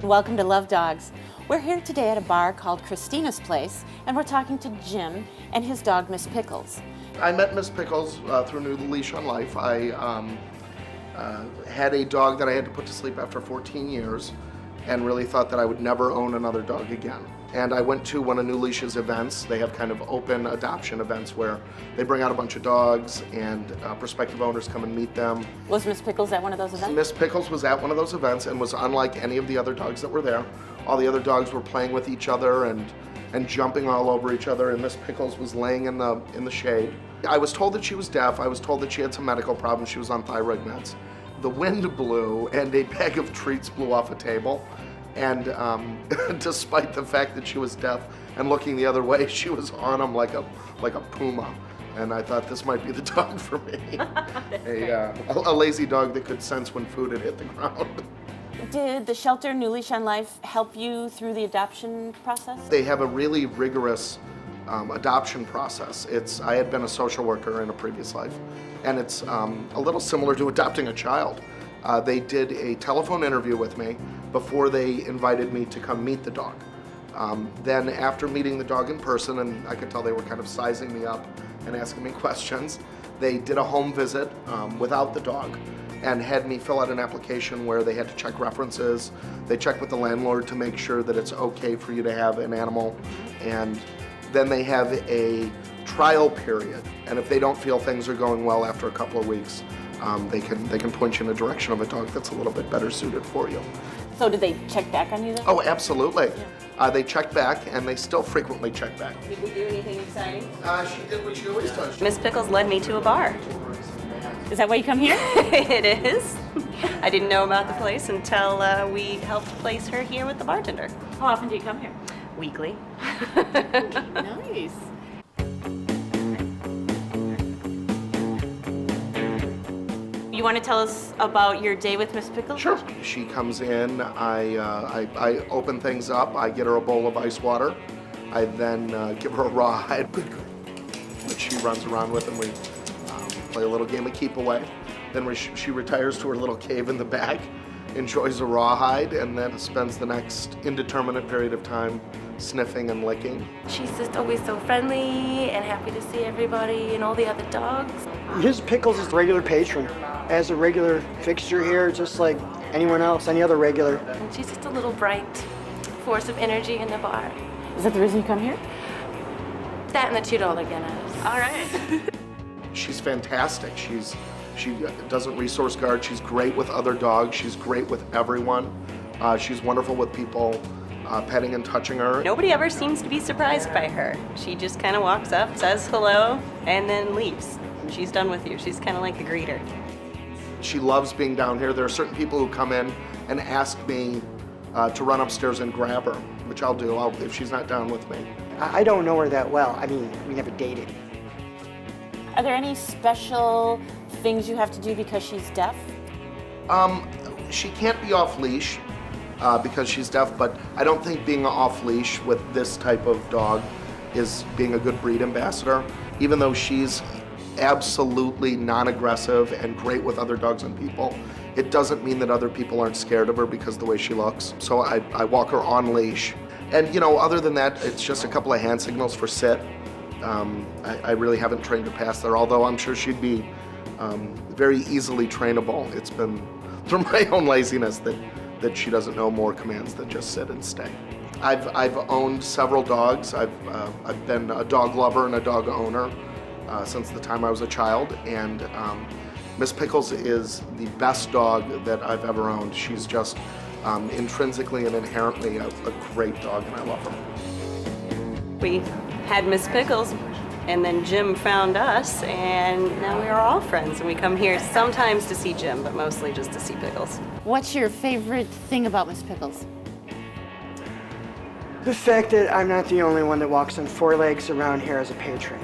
Welcome to Love Dogs. We're here today at a bar called Christina's Place, and we're talking to Jim and his dog, Miss Pickles. I met Miss Pickles through New Leash on Life. I had a dog that I had to put to sleep after 14 years and really thought that I would never own another dog again. And I went to one of New Leash's events. They have kind of open adoption events where they bring out a bunch of dogs and prospective owners come and meet them. Was Miss Pickles at one of those events? Miss Pickles was at one of those events and was unlike any of the other dogs that were there. All the other dogs were playing with each other and jumping all over each other, and Miss Pickles was laying in the shade. I was told that she was deaf. I was told that she had some medical problems. She was on thyroid meds. The wind blew and a bag of treats blew off a table. And despite the fact that she was deaf and looking the other way, she was on them like a puma. And I thought this might be the dog for me. A lazy dog that could sense when food had hit the ground. Did the shelter New Leash on Life help you through the adoption process? They have a really rigorous adoption process. I had been a social worker in a previous life, and it's a little similar to adopting a child. They did a telephone interview with me before they invited me to come meet the dog. Then after meeting the dog in person, and I could tell they were kind of sizing me up and asking me questions, they did a home visit without the dog and had me fill out an application where they had to check references. They checked with the landlord to make sure that it's okay for you to have an animal. And then they have a trial period. And if they don't feel things are going well after a couple of weeks, they can point you in the direction of a dog that's a little bit better suited for you. So did they check back on you then? Oh, absolutely. Yeah. They check back, and they still frequently check back. Did we do anything exciting? She did what she always does. Miss Pickles led me to a bar. Is that why you come here? It is. I didn't know about the place until we helped place her here with the bartender. How often do you come here? Weekly. Nice. You want to tell us about your day with Miss Pickles? Sure. She comes in, I open things up, I get her a bowl of ice water, I then give her a rawhide, which she runs around with, and we play a little game of keep away. Then she retires to her little cave in the back, enjoys a rawhide, and then spends the next indeterminate period of time sniffing and licking. She's just always so friendly and happy to see everybody and all the other dogs. Miss Pickles is the regular patron. As a regular fixture here, just like anyone else, any other regular. And she's just a little bright force of energy in the bar. Is that the reason you come here? That and the $2 Guinness. All right. She's fantastic. She doesn't resource guard. She's great with other dogs. She's great with everyone. She's wonderful with people petting and touching her. Nobody ever seems to be surprised by her. She just kind of walks up, says hello, and then leaves. She's done with you. She's kind of like the greeter. She loves being down here. There are certain people who come in and ask me to run upstairs and grab her, which I'll do if she's not down with me. I don't know her that well. I mean, we never dated. Are there any special things you have to do because she's deaf? She can't be off leash because she's deaf, but I don't think being off leash with this type of dog is being a good breed ambassador, even though she's absolutely non-aggressive and great with other dogs and people. It doesn't mean that other people aren't scared of her because of the way she looks. So I walk her on leash. And other than that, it's just a couple of hand signals for sit. I really haven't trained her past there, although I'm sure she'd be very easily trainable. It's been through my own laziness that she doesn't know more commands than just sit and stay. I've owned several dogs. I've been a dog lover and a dog owner since the time I was a child, and Miss Pickles is the best dog that I've ever owned. She's just intrinsically and inherently a great dog, and I love her. We had Miss Pickles, and then Jim found us, and now we are all friends, and we come here sometimes to see Jim, but mostly just to see Pickles. What's your favorite thing about Miss Pickles? The fact that I'm not the only one that walks on four legs around here as a patron.